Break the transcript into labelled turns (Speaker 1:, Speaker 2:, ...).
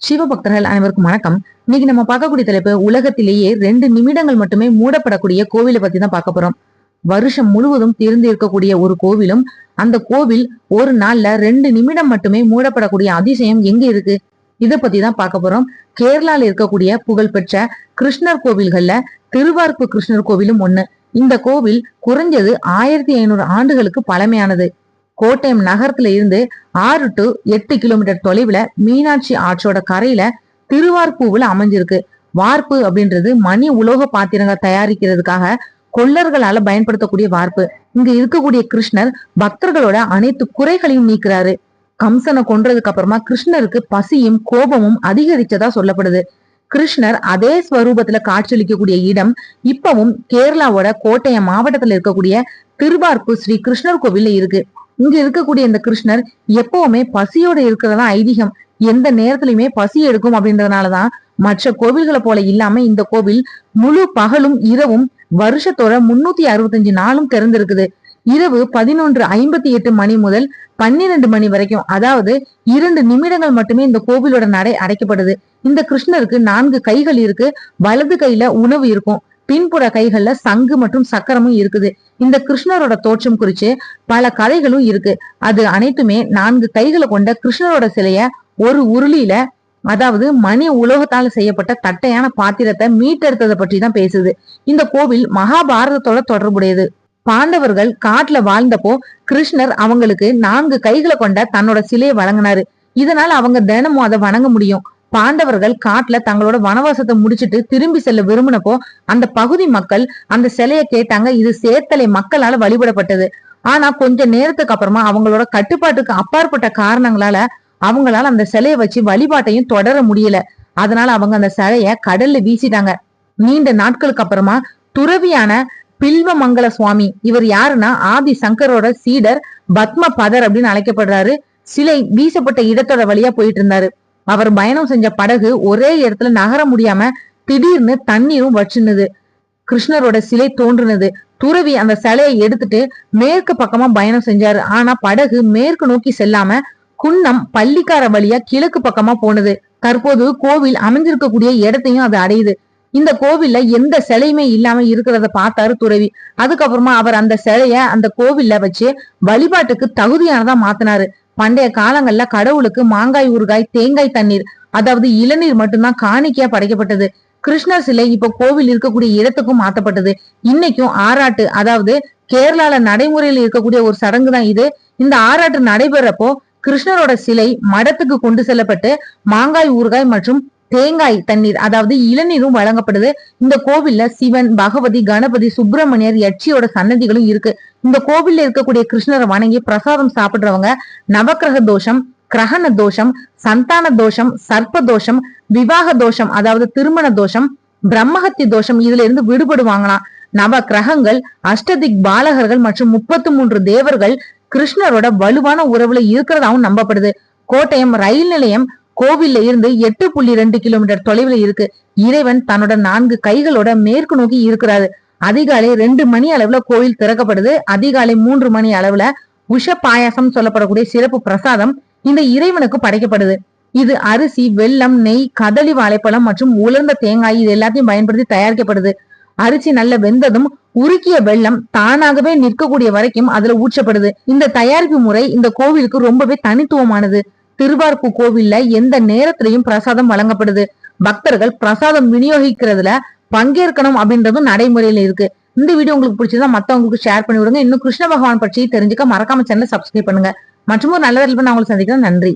Speaker 1: சிவபக்தர்கள் அனைவருக்கும் வணக்கம். இன்னைக்கு நம்ம பார்க்கக்கூடிய தலைப்பு உலகத்திலேயே 2 நிமிடங்கள் மட்டுமே மூடப்படக்கூடிய கோவிலை பத்தி தான் பார்க்க போறோம். வருஷம் முழுவதும் திறந்து இருக்கக்கூடிய ஒரு கோவிலும் அந்த கோவில் ஒரு நாள்ல 2 நிமிடம் மட்டுமே மூடப்படக்கூடிய அதிசயம் எங்க இருக்கு, இத பத்தி தான் பார்க்க போறோம். கேரளால இருக்கக்கூடிய புகழ்பெற்ற கிருஷ்ணர் கோவில்கள்ல திருவார்ப்பு கிருஷ்ணர் கோவிலும் ஒண்ணு. இந்த கோவில் குறைஞ்சது 1500 ஆண்டுகளுக்கு பழமையானது. கோட்டயம் நகரத்துல இருந்து 6 to 8 கிலோமீட்டர் தொலைவுல மீனாட்சி ஆற்றோட கரையில திருவார்பூவுல அமைஞ்சிருக்கு. வார்ப்பு அப்படின்றது மணி உலோக பாத்திரங்கள் தயாரிக்கிறதுக்காக கொள்ளர்களால பயன்படுத்தக்கூடிய வார்ப்பு. இங்க இருக்கக்கூடிய கிருஷ்ணர் பக்தர்களோட அனைத்து குறைகளையும் நீக்கிறாரு. கம்சனை கொன்றதுக்கு அப்புறமா கிருஷ்ணருக்கு பசியும் கோபமும் அதிகரிச்சதா சொல்லப்படுது. கிருஷ்ணர் அதே ஸ்வரூபத்துல காட்சியளிக்கக்கூடிய இடம் இப்பவும் கேரளாவோட கோட்டயம் மாவட்டத்துல இருக்கக்கூடிய திருவார்ப்பு ஸ்ரீ கிருஷ்ணர் கோவில்ல இருக்கு. இங்க இருக்கக்கூடிய இந்த கிருஷ்ணர் எப்பவுமே பசியோட இருக்கிறதா ஐதீகம். எந்த நேரத்திலுமே பசி எடுக்கும் அப்படின்றதுனாலதான் மற்ற கோவில்களை போல இல்லாம இந்த கோவில் முழு பகலும் இரவும் வருஷத்தோட 365 நாளும் திறந்திருக்குது. இரவு 11:58 மணி முதல் 12 மணி வரைக்கும், அதாவது 2 நிமிடங்கள் மட்டுமே இந்த கோவிலோட நடை அடைக்கப்படுது. இந்த கிருஷ்ணருக்கு 4 கைகள் இருக்கு. வலது கையில உணவு இருக்கும், பின்புற கைகள்ல சங்கு மற்றும் சக்கரமும் இருக்குது. இந்த கிருஷ்ணரோட தோற்றம் குறிச்சு பல கதைகளும் இருக்கு. அது அனைத்துமே 4 கைகளை கொண்ட கிருஷ்ணரோட சிலைய ஒரு உருளியில, அதாவது மணி உலோகத்தால செய்யப்பட்ட தட்டையான பாத்திரத்தை மீட்டெடுத்ததை பற்றி தான் பேசுது. இந்த கோவில் மகாபாரதத்தோட தொடர்புடையது. பாண்டவர்கள் காட்டுல வாழ்ந்தப்போ கிருஷ்ணர் அவங்களுக்கு 4 கைகளை கொண்ட தன்னோட சிலையை வழங்கினாரு. இதனால அவங்க தினமும் அதை வணங்க முடியும். பாண்டவர்கள் காட்டுல தங்களோட வனவாசத்தை முடிச்சிட்டு திரும்பி செல்ல விரும்பினப்போ அந்த பகுதி மக்கள் அந்த சிலைய கேட்டாங்க. இது சேத்தலை மக்களால வழிபடப்பட்டது. ஆனா கொஞ்ச நேரத்துக்கு அப்புறமா அவங்களோட கட்டுப்பாட்டுக்கு அப்பாற்பட்ட காரணங்களால அவங்களால அந்த சிலைய வச்சு வழிபாட்டையும் தொடர முடியல. அதனால அவங்க அந்த சிலைய கடல்ல வீசிட்டாங்க. நீண்ட நாட்களுக்கு அப்புறமா துறவியான பில்வமங்கல சுவாமி, இவர் யாருன்னா ஆதி சங்கரோட சீடர் பத்ம பதர் அப்படின்னு அழைக்கப்படுறாரு. சிலை வீசப்பட்ட இடத்தோட வழியா போயிட்டு இருந்தாரு. அவர் பயணம் செஞ்ச படகு ஒரே இடத்துல நகர முடியாம திடீர்னு தண்ணீரும் வச்சுனது. கிருஷ்ணரோட சிலை தோன்றுனது. துறவி அந்த சிலையை எடுத்துட்டு மேற்கு பக்கமா பயணம் செஞ்சாரு. ஆனா படகு மேற்கு நோக்கி செல்லாம குன்னம் பள்ளிக்கார வழியா கிழக்கு பக்கமா போனது. தற்போது கோவில் அமைஞ்சிருக்கக்கூடிய இடத்தையும் அது அடையுது. இந்த கோவில்ல எந்த சிலையுமே இல்லாம இருக்கிறத பார்த்தாரு துறவி. அதுக்கப்புறமா அவர் அந்த சிலைய அந்த கோவில்ல வச்சு வழிபாட்டுக்கு தகுதியானதா மாத்தினாரு. பண்டைய காலங்கள்ல கடவுளுக்கு மாங்காய் ஊறுகாய், தேங்காய் தண்ணீர், அதாவது இளநீர் மட்டும்தான் காணிக்கையா படைக்கப்பட்டது. கிருஷ்ணர் சிலை இப்ப கோவில் இருக்கக்கூடிய இடத்துக்கும் மாத்தப்பட்டது. இன்னைக்கும் ஆராட்டு, அதாவது கேரளால நடைமுறையில் இருக்கக்கூடிய ஒரு சடங்கு தான் இது. இந்த ஆராட்டு நடைபெறப்போ கிருஷ்ணரோட சிலை மடத்துக்கு கொண்டு செல்லப்பட்டு மாங்காய் ஊறுகாய் மற்றும் தேங்காய் தண்ணீர், அதாவது இளநீரும் வழங்கப்படுது. இந்த கோவில்ல சிவன், பகவதி, கணபதி, சுப்பிரமணியர், யட்சியோட சன்னதிகளும் இருக்கு. இந்த கோவில்ல இருக்கக்கூடிய கிருஷ்ணரை வணங்கி பிரசாதம் சாப்பிடுறவங்க நவக்கிரக தோஷம், கிரகண தோஷம், சந்தான தோஷம், சர்ப்ப தோஷம், விவாக தோஷம், அதாவது திருமண தோஷம், பிரம்மஹத்தி தோஷம், இதுல இருந்து விடுபடுவாங்களாம். நவ கிரகங்கள், அஷ்டதிக் பாலகர்கள் மற்றும் 33 தேவர்கள் கிருஷ்ணரோட வலுவான உறவுல இருக்கிறதாவும் நம்பப்படுது. கோட்டயம் ரயில் நிலையம் கோவில்ல இருந்து 8.2 கிலோமீட்டர் தொலைவுல இருக்கு. இறைவன் தன்னோட 4 கைகளோட மேற்கு நோக்கி இருக்கிறாரு. அதிகாலை 2 மணி அளவுல கோயில் திறக்கப்படுது. அதிகாலை 3 மணி அளவுல உஷ பாயாசம் சொல்லப்படக்கூடிய சிறப்பு பிரசாதம் இந்த இறைவனுக்கு படைக்கப்படுது. இது அரிசி, வெல்லம், நெய், கதளி வாழைப்பழம் மற்றும் உலர்ந்த தேங்காய், இது எல்லாத்தையும் பயன்படுத்தி தயாரிக்கப்படுது. அரிசி நல்ல வெந்ததும் உருக்கிய வெள்ளம் தானாகவே நிற்கக்கூடிய வரைக்கும் அதுல ஊற்றப்படுது. இந்த தயாரிப்பு முறை இந்த கோவிலுக்கு ரொம்பவே தனித்துவமானது. திருவார்ப்பு கோவில்ல எந்த நேரத்திலையும் பிரசாதம் வழங்கப்படுது. பக்தர்கள் பிரசாதம் விநியோகிக்கிறதுல பங்கேற்கணும் அப்படின்றதும் நடைமுறையில இருக்கு. இந்த வீடியோ உங்களுக்கு பிடிச்சதா மத்தவங்களுக்கு ஷேர் பண்ணி விடுங்க. இன்னும் கிருஷ்ண பகவான் பற்றி தெரிஞ்சுக்க மறக்காம சேனலை சப்ஸ்கிரைப் பண்ணுங்க. மற்றும் ஒரு நல்ல நான் உங்களுக்கு சந்திக்கிறேன். நன்றி.